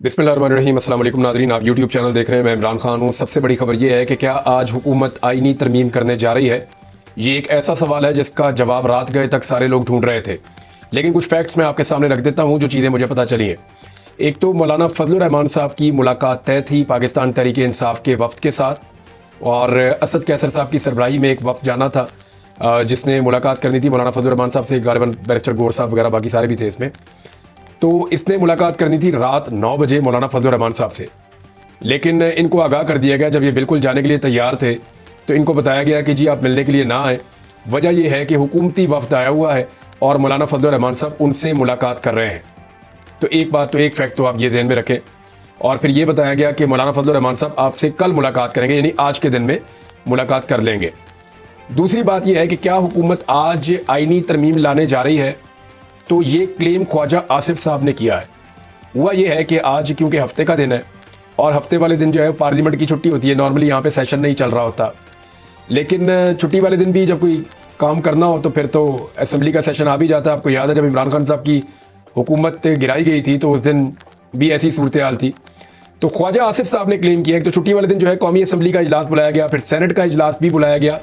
बिस्मिल्लाहिर्रहमानिर्रहीम। अस्सलाम वालेकुम नाज़रीन, आप यूट्यूब चैनल देख रहे हैं। मैं इमरान खान हूँ। सबसे बड़ी खबर ये है कि क्या आज हुकूमत आईनी तरमीम करने जा रही है। ये एक ऐसा सवाल है जिसका जवाब रात गए तक सारे लोग ढूंढ रहे थे, लेकिन कुछ फैक्ट्स मैं आपके सामने रख देता हूँ जो चीज़ें मुझे पता चली हैं। एक तो मौलाना फजलुर रहमान साहब की मुलाकात तय थी पाकिस्तान तहरीक इंसाफ के वफ्द के साथ, और असद कैसर साहब की सरबराही में एक वफ्द जाना था जिसने मुलाकात करनी थी मौलाना फजलुर रहमान साहब से। गालिबन बैरिस्टर गौर साहब वगैरह बाकी सारे भी थे इसमें। तो इसने मुलाकात करनी थी रात 9 बजे मौलाना फजलुर रहमान साहब से, लेकिन इनको आगाह कर दिया गया। जब ये बिल्कुल जाने के लिए तैयार थे तो इनको बताया गया कि जी आप मिलने के लिए ना आए। वजह यह है कि हुकूमती वफ्द आया हुआ है और मौलाना फजलुर रहमान साहब उनसे मुलाकात कर रहे हैं। तो एक फैक्ट तो आप ये ध्यान में रखें। और फिर ये बताया गया कि मौलाना फजलुर रहमान साहब आपसे कल मुलाकात करेंगे, यानी आज के दिन में मुलाकात कर लेंगे। दूसरी बात यह है कि क्या हुकूमत आज आईनी तरमीम लाने जा रही है, तो ये क्लेम ख्वाजा आसिफ साहब ने किया है। हुआ ये है कि आज क्योंकि हफ्ते का दिन है और हफ्ते वाले दिन जो है पार्लियामेंट की छुट्टी होती है, नॉर्मली यहाँ पे सेशन नहीं चल रहा होता, लेकिन छुट्टी वाले दिन भी जब कोई काम करना हो तो फिर तो असेंबली का सेशन आ भी जाता है। आपको याद है जब इमरान खान साहब की हुकूमत गिराई गई थी तो उस दिन भी ऐसी सूरत हाल थी। तो ख्वाजा आसिफ साहब ने क्लेम किया कि तो छुट्टी वाले दिन जो है कौमी असम्बली का इजलास बुलाया गया, फिर सेनेट का इजलास भी बुलाया गया।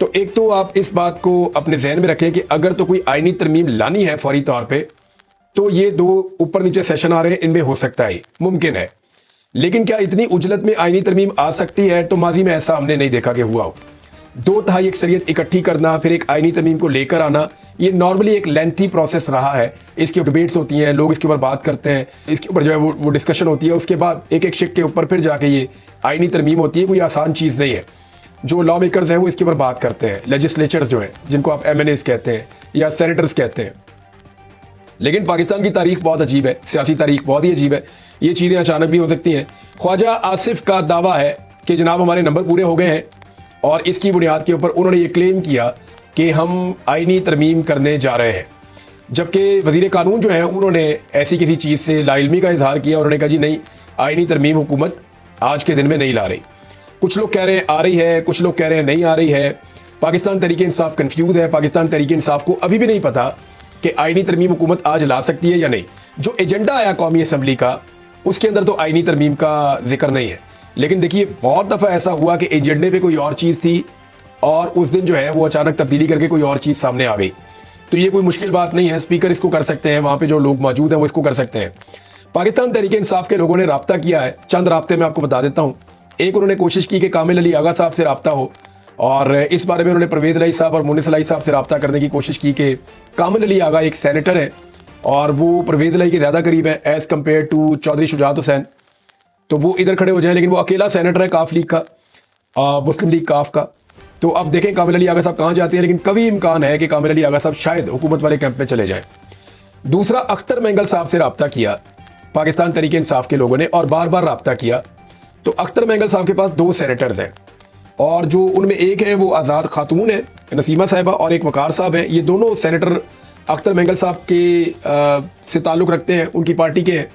तो एक तो आप इस बात को अपने जहन में रखें कि अगर तो कोई आईनी तरमीम लानी है फौरी तौर पे, तो ये दो ऊपर नीचे सेशन आ रहे हैं, इनमें हो सकता है, मुमकिन है। लेकिन क्या इतनी उजलत में आईनी तरमीम आ सकती है? तो माजी में ऐसा हमने नहीं देखा कि हुआ हो। 2/3 अक्सरियत इकट्ठी करना, फिर एक आईनी तरमीम को लेकर आना, ये नॉर्मली एक लेंथी प्रोसेस रहा है। इसकी डिबेट्स होती हैं, लोग इसके ऊपर बात करते हैं, इसके ऊपर जो है वो डिस्कशन होती है। उसके बाद एक एक शिक के ऊपर फिर जाके ये आईनी तरमीम होती है। कोई आसान चीज़ नहीं है। जो लॉ मेकर्स हैं वो इसके ऊपर बात करते हैं, लेजिस्लेचर्स जो हैं जिनको आप MNAs कहते हैं या सेनेटर्स कहते हैं। लेकिन पाकिस्तान की तारीख बहुत अजीब है, सियासी तारीख बहुत ही अजीब है। ये चीज़ें अचानक भी हो सकती हैं। ख्वाजा आसिफ का दावा है कि जनाब हमारे नंबर पूरे हो गए हैं, और इसकी बुनियाद के ऊपर उन्होंने ये क्लेम किया कि हम आईनी तरमीम करने जा रहे हैं। जबकि वज़ीर कानून जो है उन्होंने ऐसी किसी चीज़ से लाइल्मी का इजहार किया। उन्होंने कहा जी नहीं, आईनी तरमीम हुकूमत आज के दिन में नहीं ला रही। कुछ लोग कह रहे हैं आ रही है, कुछ लोग कह रहे हैं नहीं आ रही है। पाकिस्तान तहरीक इंसाफ कंफ्यूज है। पाकिस्तान तहरीक इंसाफ को अभी भी नहीं पता कि आईनी तरमीम हुकूमत आज ला सकती है या नहीं। जो एजेंडा आया कौमी असम्बली का, उसके अंदर तो आईनी तरमीम का जिक्र नहीं है। लेकिन देखिए बहुत दफ़ा ऐसा हुआ कि एजेंडे पे कोई और चीज़ थी और उस दिन जो है वो अचानक तब्दीली करके कोई और चीज़ सामने आ गई। तो ये कोई मुश्किल बात नहीं है, स्पीकर इसको कर सकते हैं, वहाँ पे जो लोग मौजूद हैं वो इसको कर सकते हैं। पाकिस्तान तहरीक इंसाफ के लोगों ने राब्ता किया है। चंद राब्ते मैं आपको बता देता हूँ। एक, उन्होंने कोशिश की कि कामिल अली आगा साहब से राब्ता हो, और इस बारे में उन्होंने परवेज़ इलाही साहब और मुनिस इलाही साहब से राब्ता करने की कोशिश की कि कामिल अली आगा एक सेनेटर है और वो परवेज़ इलाही के ज़्यादा करीब है as compared to Chaudhry Shujaat Hussain. तो वो इधर खड़े हो जाएं, लेकिन वो अकेला सेनेटर है काफ लीग का, मुस्लिम लीग काफ का। तो अब देखें कामिल अली आगा साहब कहाँ जाते हैं, लेकिन कभी इम्कान है कि कामिल अली आगा साहब शायद हुकूमत वाले कैंप में चले जाएं। दूसरा, अख्तर मेंगल साहब से राब्ता किया पाकिस्तान तहरीक इंसाफ के लोगों ने, और बार बार राब्ता किया। तो अख्तर मेंगल साहब के पास 2 सेनेटर्स हैं, और जो उनमें एक है वो आज़ाद खातून है नसीमा साहिबा, और एक वकार साहब हैं। ये दोनों सेनेटर अख्तर मेंगल साहब के से ताल्लुक़ रखते हैं, उनकी पार्टी के हैं।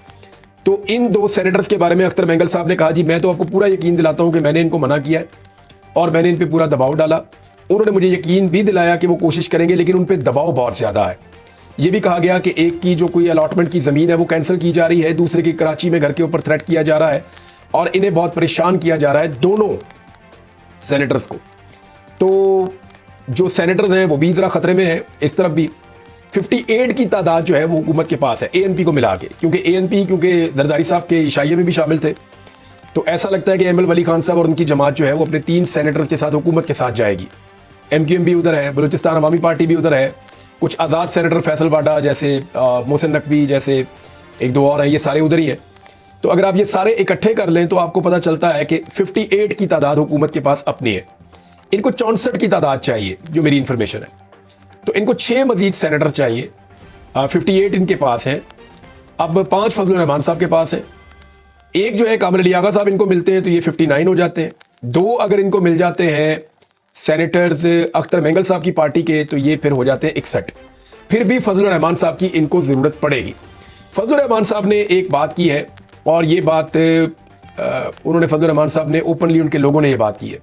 तो इन 2 सेनेटर्स के बारे में अख्तर मेंगल साहब ने कहा जी मैं तो आपको पूरा यकीन दिलाता हूँ कि मैंने इनको मना किया है और मैंने इन पर पूरा दबाव डाला। उन्होंने मुझे यकीन भी दिलाया कि वो कोशिश करेंगे, लेकिन उन पर दबाव बहुत ज़्यादा है। ये भी कहा गया कि एक की जो कोई अलॉटमेंट की ज़मीन है वो कैंसिल की जा रही है, दूसरे की कराची में घर के ऊपर थ्रेट किया जा रहा है, और इन्हें बहुत परेशान किया जा रहा है दोनों सेनेटर्स को। तो जो सेनेटर्स हैं वो भी ज़रा ख़तरे में हैं। इस तरफ भी 58 की तादाद जो है वो हुकूमत के पास है ANP को मिला के, क्योंकि ANP क्योंकि जरदारी साहब के इशाइये में भी शामिल थे। तो ऐसा लगता है कि एमएल वली खान साहब और उनकी जमात जो है वो अपने 3 सेनेटर्स के साथ हुकूमत के साथ जाएगी। MQM भी उधर है, बलूचिस्तान अवामी पार्टी भी उधर है, कुछ आज़ाद सेनेटर फैसल बाडा जैसे, मोहसिन नकवी जैसे, 1-2 और हैं, ये सारे उधर ही हैं। तो अगर आप ये सारे इकट्ठे कर लें तो आपको पता चलता है कि 58 की तादाद हुकूमत के पास अपनी है। इनको 64 की तादाद चाहिए, जो मेरी इंफॉर्मेशन है। तो इनको 6 मजीद सेनेटर चाहिए। 58 इनके पास हैं। अब 5 फजलुर रहमान साहब के पास है, एक जो है कामिल अली आगा साहब इनको मिलते हैं तो ये 59 हो जाते हैं। 2 अगर इनको मिल जाते हैं सेनेटर्स अख्तर मेंगल साहब की पार्टी के तो ये फिर हो जाते हैं 61। फिर भी फजलुर रहमान साहब की इनको ज़रूरत पड़ेगी। फजलुर रहमान साहब ने एक बात की है, और ये बात उन्होंने फजलुर रहमान साहब ने ओपनली, उनके लोगों ने ये बात की है।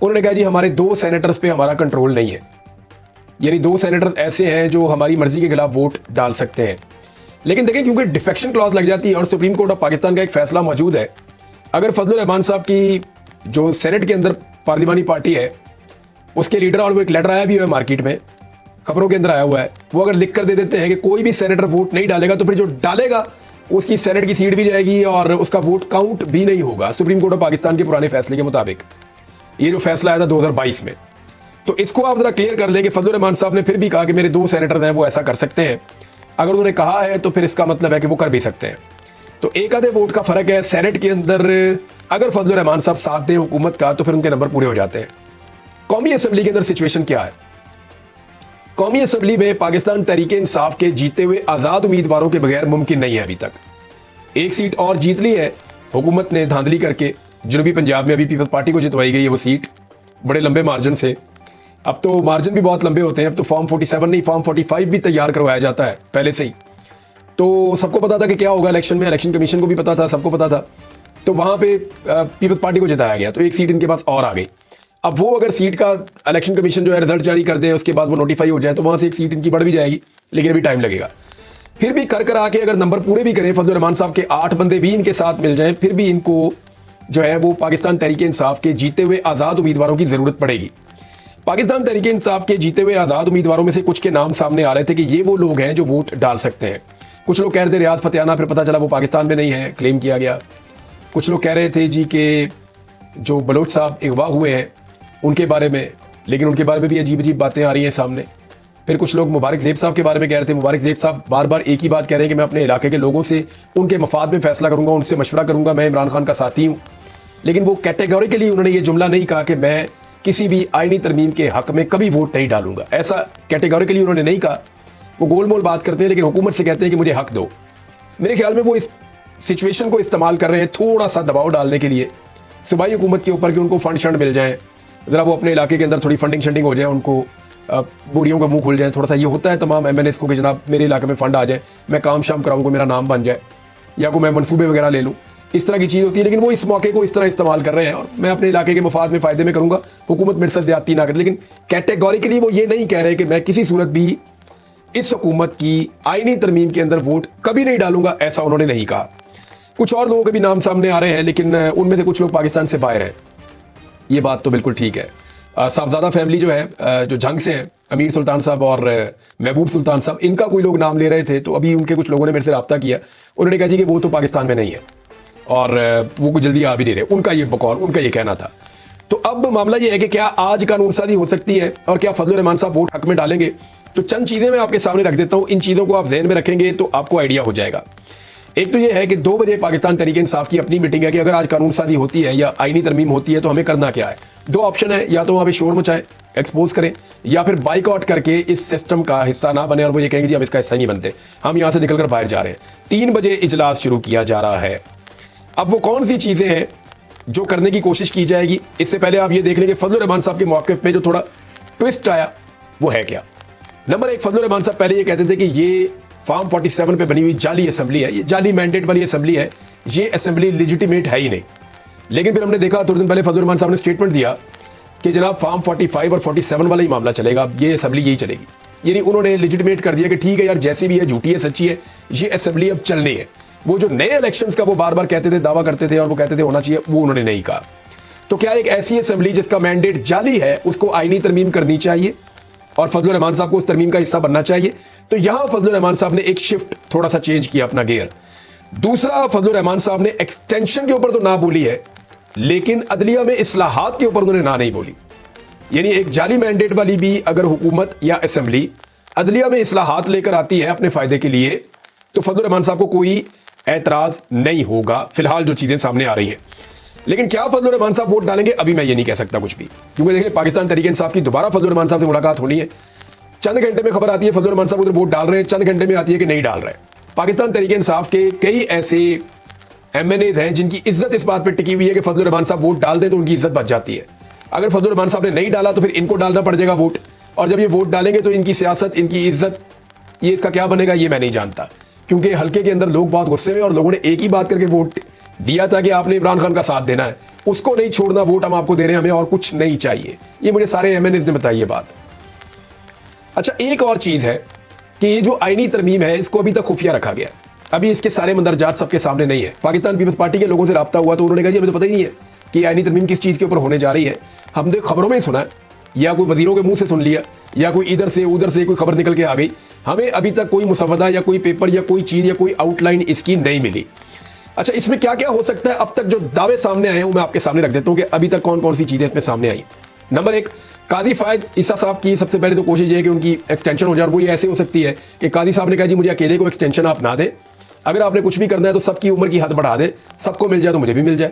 उन्होंने कहा जी हमारे 2 सेनेटर्स पे हमारा कंट्रोल नहीं है, यानी 2 सेनेटर ऐसे हैं जो हमारी मर्जी के खिलाफ वोट डाल सकते हैं। लेकिन देखें, क्योंकि डिफेक्शन क्लॉज लग जाती है और सुप्रीम कोर्ट ऑफ पाकिस्तान का एक फैसला मौजूद है, अगर फजलुर रहमान साहब की जो सेनेट के अंदर पार्लिमानी पार्टी है उसके लीडर, और वो एक लेटर आया भी हुआ है मार्केट में, खबरों के अंदर आया हुआ है, वो अगर लिख कर दे देते हैं कि कोई भी सेनेटर वोट नहीं डालेगा तो फिर जो डालेगा उसकी सेनेट की सीट भी जाएगी और उसका वोट काउंट भी नहीं होगा, सुप्रीम कोर्ट ऑफ पाकिस्तान के पुराने फैसले के मुताबिक। ये जो फैसला आया था 2022 में, तो इसको आप जरा क्लियर कर लें कि फजलुर रहमान साहब ने फिर भी कहा कि मेरे 2 सेनेटर हैं वो ऐसा कर सकते हैं। अगर उन्होंने कहा है तो फिर इसका मतलब है कि वो कर भी सकते हैं। तो एक आधे वोट का फर्क है सेनेट के अंदर। अगर फजलुर रहमान साहब साथ दें हुकूमत का तो फिर उनके नंबर पूरे हो जाते हैं। कौमी असेंबली के अंदर सिचुएशन क्या है? कौमी असेंबली में पाकिस्तान तहरीक इंसाफ के जीते हुए आज़ाद उम्मीदवारों के बगैर मुमकिन नहीं है। अभी तक एक सीट और जीत ली है हुकूमत ने धांधली करके। जनूबी पंजाब में अभी पीपल्स पार्टी को जितवाई गई है वो सीट बड़े लंबे मार्जिन से। अब तो मार्जिन भी बहुत लंबे होते हैं, अब तो फॉर्म 47 नहीं फॉर्म 45 भी तैयार करवाया जाता है पहले से ही। तो सबको पता था कि क्या होगा इलेक्शन में, इलेक्शन कमीशन को भी पता था, सबको पता था। तो वहाँ पे पीपल्स पार्टी को जिताया गया, तो एक सीट इनके पास और आ गई। अब वो अगर सीट का इलेक्शन कमीशन जो है रिजल्ट जारी कर दे, उसके बाद वो नोटिफाई हो जाए, तो वहाँ से एक सीट इनकी बढ़ भी जाएगी, लेकिन अभी टाइम लगेगा। फिर भी कर आके अगर नंबर पूरे भी करें, फजलुर रहमान साहब के 8 बंदे भी इनके साथ मिल जाएं, फिर भी इनको जो है वो पाकिस्तान तहरीक इंसाफ के जीते हुए आज़ाद उम्मीदवारों की ज़रूरत पड़ेगी। पाकिस्तान तहरीक इंसाफ के जीते हुए आज़ाद उम्मीदवारों में से कुछ के नाम सामने आ रहे थे कि ये वो लोग हैं जो वोट डाल सकते हैं। कुछ लोग कह रहे थे रियाज फतेहाना, फिर पता चला वो पाकिस्तान में नहीं है, क्लेम किया गया। कुछ लोग कह रहे थे जी के जो बलोच साहब अगवा हुए हैं उनके बारे में, लेकिन उनके बारे में भी अजीब अजीब बातें आ रही हैं सामने। फिर कुछ लोग मुबारक ज़ेब साहब के बारे में कह रहे थे। मुबारक ज़ेब साहब बार बार एक ही बात कह रहे हैं कि मैं अपने इलाके के लोगों से उनके मफाद में फैसला करूंगा, उनसे मशवरा करूंगा, मैं इमरान खान का साथी हूँ। लेकिन वो कैटेगोरिकली उन्होंने ये जुमला नहीं कहा कि मैं किसी भी आईनी तरमीम के हक में कभी वोट नहीं डालूंगा, ऐसा कैटेगोरिकली उन्होंने नहीं कहा। वो गोल मोल बात करते हैं, लेकिन हुकूमत से कहते हैं कि मुझे हक दो। मेरे ख्याल में वो इस सिचुएशन को इस्तेमाल कर रहे हैं थोड़ा सा दबाव डालने के लिए सूबाई हुकूमत के ऊपर कि उनको फंड शंड मिल जाएँ, ज़रा वो अपने इलाके के अंदर थोड़ी फंडिंग शंडिंग हो जाए, उनको बूढ़ियों का मुंह खुल जाए। थोड़ा सा ये होता है तमाम MNAs को कि जनाब मेरे इलाके में फ़ंड आ जाए, मैं काम शाम कराऊँ, मेरा नाम बन जाए, या को मैं मनसूबे वगैरह ले लूँ, इस तरह की चीज़ होती है। लेकिन वो इस मौके को इस तरह इस्तेमाल कर रहे हैं और मैं अपने इलाके के मफाद में फ़ायदे में करूँगा, हुकूमत मेरे साथ ज़्यादती ना करे। लेकिन कैटेगोरिकली वो ये नहीं कह रहे कि मैं किसी सूरत भी इस हुकूमत की आईनी तरमीम के अंदर वोट कभी नहीं डालूंगा, ऐसा उन्होंने नहीं कहा। कुछ और लोगों के भी नाम सामने आ रहे हैं, लेकिन उनमें से कुछ लोग पाकिस्तान से बाहर हैं, ये बात तो बिल्कुल ठीक है। साहबजादा फैमिली जो है, जो जंग से हैं, अमीर सुल्तान साहब और महबूब सुल्तान साहब, इनका कोई लोग नाम ले रहे थे। तो अभी उनके कुछ लोगों ने मेरे से रब्ता किया, उन्होंने कहा जी कि वो तो पाकिस्तान में नहीं है और वो कुछ जल्दी आ भी नहीं रहे, उनका ये बकौल, उनका ये कहना था। तो अब मामला ये है कि क्या आज कानून साजी हो सकती है और क्या फजलुर रहमान साहब वोट हक में डालेंगे? तो चंद चीज़ें मैं आपके सामने रख देता हूँ, इन चीज़ों को आप जहन में रखेंगे तो आपको आइडिया हो जाएगा। एक तो ये है कि 2 बजे पाकिस्तान तहरीक इंसाफ की अपनी मीटिंग है कि अगर आज कानून साजी होती है या आईनी तरमीम होती है तो हमें करना क्या है। 2 ऑप्शन है, या तो वहाँ पे शोर मचाएं, एक्सपोज करें, या फिर बाइकआउट करके इस सिस्टम का हिस्सा ना बने और वो ये कहेंगे जी हम इसका हिस्सा नहीं बनते, हम यहाँ से निकलकर बाहर जा रहे हैं। 3 बजे इजलास शुरू किया जा रहा है। अब वो कौन सी चीज़ें हैं जो करने की कोशिश की जाएगी, इससे पहले आप ये देख लेंगे फजलुर रहमान साहब के मौक़िफ़ में जो थोड़ा ट्विस्ट आया वो है क्या। नंबर 1, फजलुर रहमान साहब पहले ये कहते थे कि ये फॉर्म 47 पे बनी हुई जाली असेंबली है, ये जाली मैंडेट वाली असेंबली है, ये असेंबली लेजिटिमेट है ही नहीं। लेकिन फिर हमने देखा थोड़े दिन पहले फजलुर रहमान साहब ने स्टेटमेंट दिया कि जनाब फॉर्म 45 और 47 वाला ही मामला चलेगा, अब ये असेंबली यही चलेगी। यानी उन्होंने लेजिटिमेट कर दिया कि ठीक है यार, जैसी भी है, झूठी है सच्ची है, ये असेंबली अब चलनी है। वो जो नए इलेक्शंस का वो बार बार कहते थे, दावा करते थे और वो कहते थे होना चाहिए, वो उन्होंने नहीं कहा। तो क्या एक ऐसी असेंबली जिसका मैंडेट जाली है उसको आईनी तरमीम करनी चाहिए और फजलुर रहमान साहब को उस तरमीम का हिस्सा बनना चाहिए? तो यहां फजलुर रहमान साहब ने एक शिफ्ट थोड़ा सा चेंज किया अपना गियर। दूसरा, फजलुर रहमान साहब ने एक्सटेंशन के ऊपर तो ना बोली है, लेकिन अदलिया में इस्लाहात के ऊपर उन्होंने ना नहीं बोली। यानी एक जाली मैंडेट वाली भी अगर हुकूमत या असेंबली अदलिया में इस्लाहात लेकर आती है अपने फायदे के लिए, तो फजलुर रहमान साहब को कोई एतराज नहीं होगा, फिलहाल जो चीजें सामने आ रही हैं। लेकिन क्या फजलुर रहमान साहब वोट डालेंगे, अभी मैं ये नहीं कह सकता कुछ भी, क्योंकि देखिए पाकिस्तान तहरीक इंसाफ की दोबारा फजलुर रहमान साहब से मुलाकात होनी है। चंद घंटे में खबर आती है फजलुर रहमान साहब उधर वोट डाल रहे हैं, चंद घंटे में आती है कि नहीं डाल रहे। पाकिस्तान तहरीक इंसाफ के कई ऐसे MNAs हैं जिनकी इज्जत इस बात पर टिकी हुई है कि फजलुर रहमान साहब वोट डाल दें तो उनकी इज्जत बच जाती है। अगर फजलुर रहमान साहब ने नहीं डाला तो फिर इनको डालना पड़ जाएगा वोट, और जब ये वोट डालेंगे तो इनकी सियासत, इनकी इज्जत, ये इसका क्या बनेगा ये मैं नहीं जानता। क्योंकि हल्के के अंदर लोग बहुत गुस्से में, और लोगों ने एक ही बात करके वोट दिया था कि आपने इमरान खान का साथ देना है, उसको नहीं छोड़ना, वोट हम आपको दे रहे हैं, हमें और कुछ नहीं चाहिए। ये मुझे सारे MNAs ने बताई ये बात। अच्छा, एक और चीज़ है कि ये जो आईनी तरमीम है इसको अभी तक खुफिया रखा गया है। अभी इसके सारे मंदरजात सबके सामने नहीं है। पाकिस्तान पीपल्स पार्टी के लोगों से रब्ता हुआ तो उन्होंने कहा जी हमें तो पता ही नहीं है कि आईनी तरमीम किस चीज़ के ऊपर होने जा रही है। हमने खबरों में ही सुना है, या कोई वजीरों के मुंह से सुन लिया, या कोई इधर से उधर से कोई खबर निकल के आ गई। हमें अभी तक कोई मुसवदा या कोई पेपर या कोई चीज़ या कोई आउटलाइन इसकी नहीं मिली। अच्छा, इसमें क्या क्या हो सकता है अब तक जो दावे सामने आए हैं वो मैं आपके सामने रख देता हूँ कि अभी तक कौन कौन सी चीज़ें इसमें सामने आई। नंबर 1, कादी फायद ईसा साहब की सबसे पहले तो कोशिश ये है कि उनकी एक्सटेंशन हो जाए। और वो ये ऐसे हो सकती है कि कादी साहब ने कहा जी मुझे अकेले को एक्सटेंशन आप ना दे, अगर आपने कुछ भी करना है तो सबकी उम्र की हद बढ़ा दे, सबको मिल जाए तो मुझे भी मिल जाए।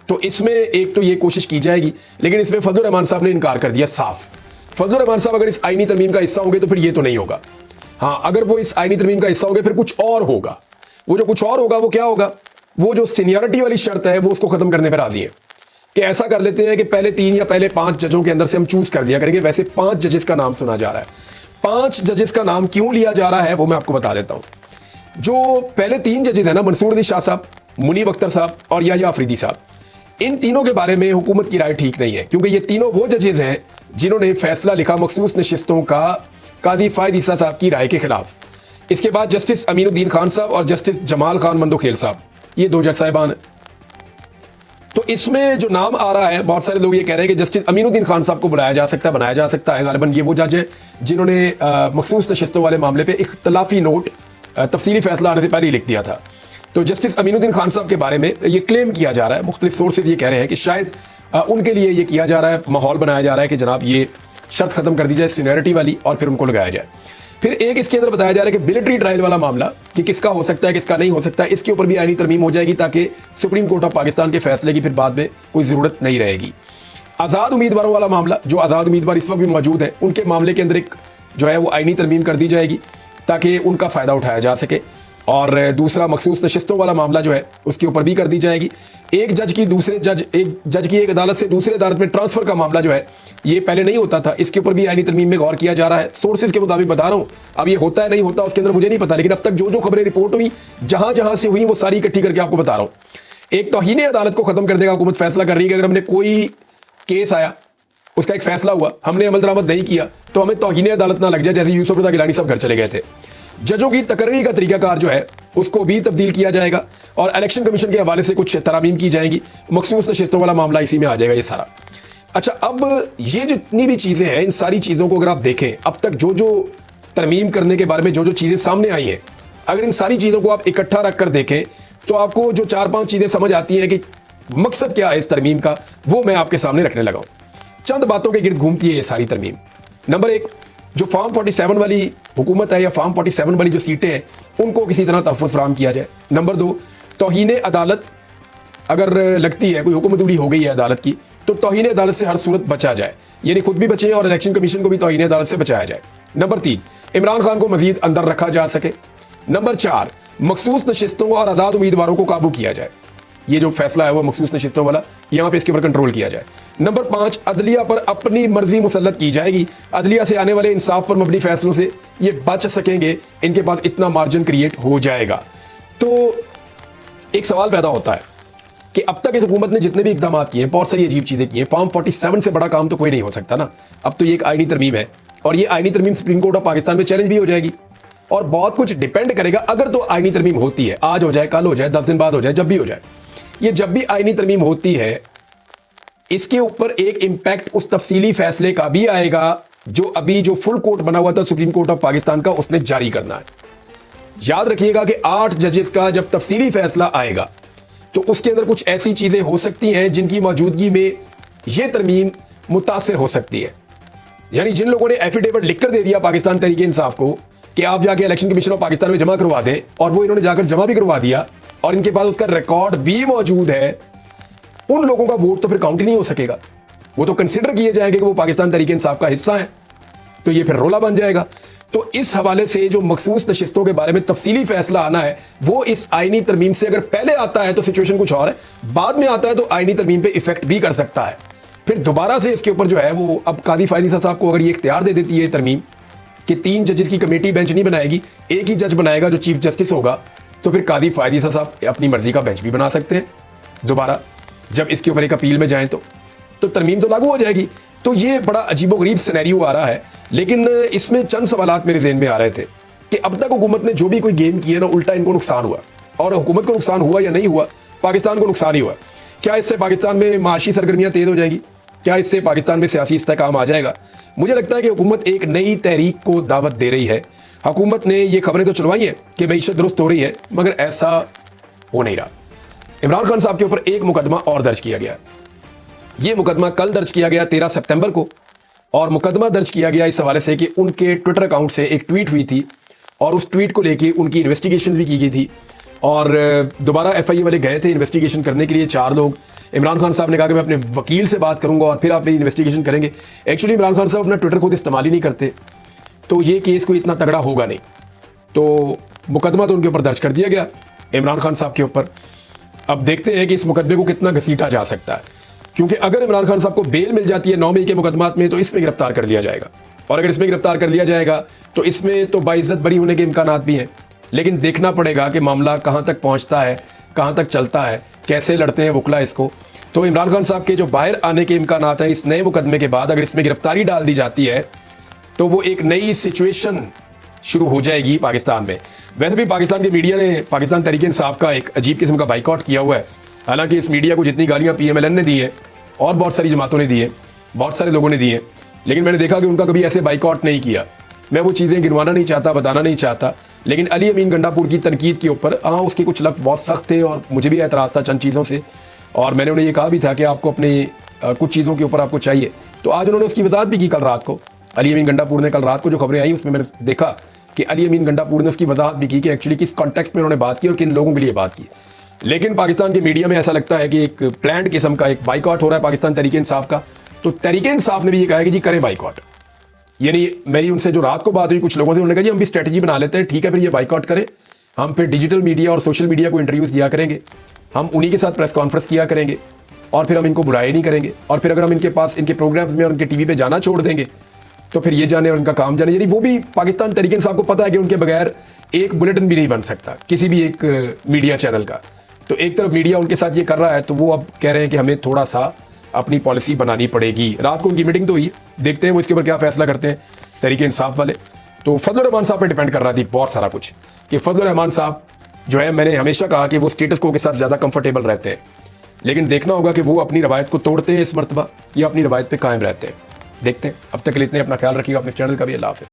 तो इसमें एक तो ये कोशिश की जाएगी, लेकिन इसमें फजलुर रहमान साहब ने इनकार कर दिया साफ। फजलुर रहमान साहब अगर इस आईनी तरमीम का हिस्सा होंगे तो फिर ये तो नहीं होगा। हाँ, अगर वो इस आईनी तरमीम का हिस्सा होंगे फिर कुछ और होगा। वो जो कुछ और होगा वो क्या होगा, वो जो सीनियरिटी वाली शर्त है वो उसको खत्म करने पर राजी है कि ऐसा कर लेते हैं कि पहले 3 या पहले 5 जजों के अंदर से हम चूज कर दिया करेंगे। वैसे 5 जजेस का नाम सुना जा रहा है। 5 जजेस का नाम क्यों लिया जा रहा है वो मैं आपको बता देता हूं। जो पहले 3 जजेस हैं ना, मंसूर अली शाह साहब, मुनीब अख्तर साहब और याह्या अफरीदी साहब, इन तीनों के बारे में हुकूमत की राय ठीक नहीं है, क्योंकि ये तीनों वो जजेस हैं जिन्होंने फैसला लिखा मखसूस नशिस्तों का कादी फायद ईसा साहब की राय के खिलाफ। इसके बाद जस्टिस अमीनुद्दीन खान साहब और जस्टिस जमाल खान मंदोखेल साहब, ये 2 जज साहिबान हैं। तो इसमें जो नाम आ रहा है, बहुत सारे लोग ये कह रहे हैं कि जस्टिस अमीनुद्दीन खान साहब को बुलाया जा सकता है, बनाया जा सकता है। गालिबन ये वो जज है जिन्होंने मखसूस नशिस्तों वाले मामले पे इख्तलाफी नोट तफसीली फैसला आने से पहले ही लिख दिया था। तो जस्टिस अमीनुद्दीन खान साहब के बारे में ये क्लेम किया जा रहा है, मुख्तलिफ सोर्सेज ये कह रहे हैं कि शायद उनके लिए ये किया जा रहा है, माहौल बनाया जा रहा है कि जनाब ये शर्त खत्म कर दी जाए सीनियरिटी वाली और फिर उनको लगाया जाए। फिर एक इसके अंदर बताया जा रहा है कि मिलिट्री ट्रायल वाला मामला कि किसका हो सकता है किसका नहीं हो सकता है, इसके ऊपर भी आईनी तरमीम हो जाएगी ताकि सुप्रीम कोर्ट ऑफ पाकिस्तान के फैसले की फिर बाद में कोई ज़रूरत नहीं रहेगी। आज़ाद उम्मीदवारों वाला मामला, जो आज़ाद उम्मीदवार इस वक्त भी मौजूद है, उनके मामले के अंदर एक जो है वो आईनी तरमीम कर दी जाएगी ताकि उनका फ़ायदा उठाया जा सके। और दूसरा मखसूस नशिस्तों वाला मामला जो है उसके ऊपर भी कर दी जाएगी। एक जज की एक अदालत से दूसरी अदालत में ट्रांसफर का मामला जो है ये पहले नहीं होता था, इसके ऊपर भी आईनी तरमीम में गौर किया जा रहा है। सोर्सेज के मुताबिक बता रहा हूँ, अब ये होता है नहीं होता उसके अंदर मुझे नहीं पता, लेकिन अब तक जो जो खबरें रिपोर्ट हुई जहां जहां से हुई वो सारी इकट्ठी करके आपको बता रहा हूँ। एक तौहीन अदालत को खत्म करने का हुकूमत फैसला कर रही है कि अगर हमने कोई केस आया, उसका एक फैसला हुआ, हमने अमल दरामद नहीं किया तो हमें तौहीन अदालत ना लग जाए, जैसे यूसुफ रज़ा गिलानी सब घर चले गए थे। जजों की तकर्री का तरीकाकार जो है उसको भी तब्दील किया जाएगा और इलेक्शन कमीशन के हवाले से कुछ तरामीम की जाएंगी। मखसूस नशिस्तों वाला मामला इसी में आ जाएगा ये सारा। अच्छा, अब ये जितनी भी चीज़ें हैं, इन सारी चीज़ों को अगर आप देखें, अब तक जो जो तरमीम करने के बारे में जो जो चीज़ें सामने आई हैं, अगर इन सारी चीज़ों को आप इकट्ठा रख कर देखें तो आपको जो 4-5 चीज़ें समझ आती हैं कि मकसद क्या है इस तरमीम का, वो मैं आपके सामने रखने लगा हूँ। चंद बातों के गिर्द घूमती है ये सारी तरमीम। नंबर 1, जो फॉर्म 47 वाली हुकूमत है या फॉर्म 47 वाली जो सीटें हैं उनको किसी तरह तहफ़्फ़ुज़ फराहम किया जाए। नंबर 2, तौहीन अदालत अगर लगती है, कोई हुकूमत उड़ी हो गई है अदालत की, तो तौहीन अदालत से हर सूरत बचा जाए, यानी खुद भी बचे और इलेक्शन कमीशन को भी तौहीन अदालत से बचाया जाए। नंबर 3, इमरान खान को मजीद अंदर रखा जा सके। नंबर 4, मखसूस नशिस्तों और आज़ाद उम्मीदवारों को काबू किया जाए, ये जो फैसला है वो मखसूस नशिस्तों वाला, यहाँ पे इसके ऊपर कंट्रोल किया जाए। नंबर 5, अदलिया पर अपनी मर्जी मुसल्लत की जाएगी, अदलिया से आने वाले इंसाफ पर मबनी फैसलों से ये बच सकेंगे, इनके पास इतना मार्जिन क्रिएट हो जाएगा। तो एक सवाल पैदा होता है कि अब तक इस हुकूमत ने जितने भी इकदाम किए हैं, बहुत सारी अजीब चीज़ें की हैं, फॉर्म 47 से बड़ा काम तो कोई नहीं हो सकता ना। अब तो ये एक आईनी तरमीम है और ये आईनी तरमीम सुप्रीम कोर्ट ऑफ पाकिस्तान में चैलेंज भी हो जाएगी और बहुत कुछ डिपेंड करेगा। अगर तो आईनी तरमीम होती है, आज हो जाए, कल हो जाए, 10 दिन बाद हो जाए, जब भी हो जाए, ये जब भी आईनी तरमीम होती है इसके ऊपर एक इम्पैक्ट उस तफसीली फैसले का भी आएगा जो अभी जो फुल कोर्ट बना हुआ था सुप्रीम कोर्ट ऑफ पाकिस्तान का, उसने जारी करना है। याद रखिएगा कि 8 जजेस का जब तफसीली फैसला आएगा तो उसके अंदर कुछ ऐसी चीजें हो सकती हैं जिनकी मौजूदगी में यह तरमीम मुतासिर हो सकती है। यानी जिन लोगों ने एफिडेविट लिखकर दे दिया पाकिस्तान तहरीक इंसाफ को कि आप जाके इलेक्शन कमीशन ऑफ पाकिस्तान में जमा करवा दें, और वो इन्होंने जाकर जमा भी करवा दिया और इनके पास उसका रिकॉर्ड भी मौजूद है, उन लोगों का वोट तो फिर काउंट ही नहीं हो सकेगा। वो तो कंसिडर किए जाएंगे कि वो पाकिस्तान तहरीक इंसाफ का हिस्सा है, तो ये फिर रोला बन जाएगा। तो इस हवाले से जो मखसूस नशिस्तों के बारे में तफसीली फैसला आना है वो इस आईनी तरमीम से अगर पहले आता है तो सिचुएशन कुछ और है, बाद में आता है तो आईनी तरमीम पे इफेक्ट भी कर सकता है। फिर दोबारा से इसके ऊपर जो है वो अब कादी फायद ईसा साहब को अगर ये इख्तियार दे देती है तरमीम कि 3 जजेस की कमेटी बेंच नहीं बनाएगी, एक ही जज बनाएगा जो चीफ जस्टिस होगा, तो फिर कादी फायद ईसा साहब अपनी मर्जी का बेंच भी बना सकते हैं दोबारा, जब इसके ऊपर एक अपील में जाएं तो तरमीम तो लागू हो जाएगी। तो ये बड़ा अजीबोगरीब सिनेरियो आ रहा है, लेकिन इसमें चंद सवालात मेरे ज़हन में आ रहे थे कि अब तक हुकूमत ने जो भी कोई गेम किए ना, उल्टा इनको नुकसान हुआ। और हुकूमत को नुकसान हुआ या नहीं हुआ, पाकिस्तान को नुकसान ही हुआ। क्या इससे पाकिस्तान में माशी सरगर्मियां तेज हो जाएगी? क्या इससे पाकिस्तान में सियासी इस्तेहकाम आ जाएगा? मुझे लगता है कि हुकूमत एक नई तहरीक को दावत दे रही है। हुकूमत ने ये खबरें तो चलवाई हैं कि मईशत दुरुस्त हो रही है, मगर ऐसा हो नहीं रहा। इमरान खान साहब के ऊपर एक मुकदमा और दर्ज किया गया। ये मुकदमा कल दर्ज किया गया 13 सितंबर को, और मुकदमा दर्ज किया गया इस हवाले से कि उनके ट्विटर अकाउंट से एक ट्वीट हुई थी और उस ट्वीट को लेके उनकी इन्वेस्टिगेशन भी की गई थी। और दोबारा एफआईए वाले गए थे इन्वेस्टिगेशन करने के लिए, 4 लोग। इमरान खान साहब ने कहा कि मैं अपने वकील से बात करूंगा और फिर आप मेरी इन्वेस्टिगेशन करेंगे। एक्चुअली इमरान खान साहब अपना ट्विटर खुद इस्तेमाल ही नहीं करते, तो ये केस कोई इतना तगड़ा होगा नहीं। तो मुकदमा तो उनके ऊपर दर्ज कर दिया गया, इमरान खान साहब के ऊपर। अब देखते हैं कि इस मुकदमे को कितना घसीटा जा सकता है, क्योंकि अगर इमरान खान साहब को बेल मिल जाती है 9 मई के मुकदमात में, तो इसमें गिरफ्तार कर लिया जाएगा। और अगर इसमें गिरफ्तार कर लिया जाएगा तो इसमें तो बाइज्जत बरी होने के इम्कानात भी हैं। लेकिन देखना पड़ेगा कि मामला कहाँ तक पहुँचता है, कहाँ तक चलता है, कैसे लड़ते हैं वकला इसको। तो इमरान खान साहब के जो बाहर आने के इम्कानात हैं इस नए मुकदमे के बाद, अगर इसमें गिरफ्तारी डाल दी जाती है तो वो एक नई सिचुएशन शुरू हो जाएगी पाकिस्तान में। वैसे भी पाकिस्तान की मीडिया ने पाकिस्तान तहरीक-ए-इंसाफ का एक अजीब किस्म का बाइकआउट किया हुआ है। हालांकि इस मीडिया को जितनी गालियां PMLN ने दी है और बहुत सारी जमातों ने दी है, बहुत सारे लोगों ने दी है, लेकिन मैंने देखा कि उनका कभी ऐसे बाइकआउट नहीं किया। मैं वो चीज़ें गिनवाना नहीं चाहता, बताना नहीं चाहता, लेकिन अली अमीन गंडापुर की तनकीद के ऊपर उसके कुछ लफ्ज़ बहुत सख्त थे और मुझे भी एतराज़ था चंद चीज़ों से। और मैंने उन्हें ये कहा भी था कि आपको अपने कुछ चीज़ों के ऊपर आपको चाहिए। तो आज उन्होंने उसकी वजाहत भी की कल रात को। अली अमीन गंडापुर ने कल रात को जो खबरें आई उसमें मैंने देखा कि अली अमीन गंडापुर ने उसकी वजाहत भी की कि एक्चुअली किस कॉन्टेक्स्ट में उन्होंने बात की और किन लोगों के लिए बात की। लेकिन पाकिस्तान की मीडिया में ऐसा लगता है कि एक प्लान्ड किस्म का एक बाइकआउट हो रहा है पाकिस्तान तहरीक-ए-इंसाफ का। तो तहरीक-ए-इंसाफ ने भी ये कहा है कि जी करें बाइकआउट। यानी मेरी उनसे जो रात को बात हुई कुछ लोगों से, उन्होंने कहा जी हम भी स्ट्रेटजी बना लेते हैं, ठीक है फिर ये बाइकआउट करें, हम फिर डिजिटल मीडिया और सोशल मीडिया को इंटरव्यूज दिया करेंगे, हम उन्हीं के साथ प्रेस कॉन्फ्रेंस किया करेंगे और फिर हम इनको बुलाया नहीं करेंगे। और फिर अगर हम इनके पास इनके प्रोग्राम्स में और उनके टीवी पे जाना छोड़ देंगे तो फिर ये जाने और उनका काम जाने। यानी वो भी पाकिस्तान तहरीक-ए-इंसाफ को पता है कि उनके बगैर एक बुलेटिन भी नहीं बन सकता किसी भी एक मीडिया चैनल का। तो एक तरफ मीडिया उनके साथ ये कर रहा है, तो वो अब कह रहे हैं कि हमें थोड़ा सा अपनी पॉलिसी बनानी पड़ेगी। रात को उनकी मीटिंग तो हुई, देखते हैं वो इसके ऊपर क्या फैसला करते हैं तहरीक-ए-इंसाफ वाले। तो फजल रहमान साहब पे डिपेंड कर रहा थी बहुत सारा कुछ, कि फजल रहमान साहब जो है, मैंने हमेशा कहा कि वो स्टेटस को के साथ ज़्यादा कंफर्टेबल रहते हैं, लेकिन देखना होगा कि वो अपनी रवायत को तोड़ते हैं इस मरतबा या अपनी रवायत पे कायम रहते हैं। देखते हैं। अब तक के लिए इतने, अपना ख्याल रखिएगा, अपने चैनल का भी। अल्लाह हाफ़िज़।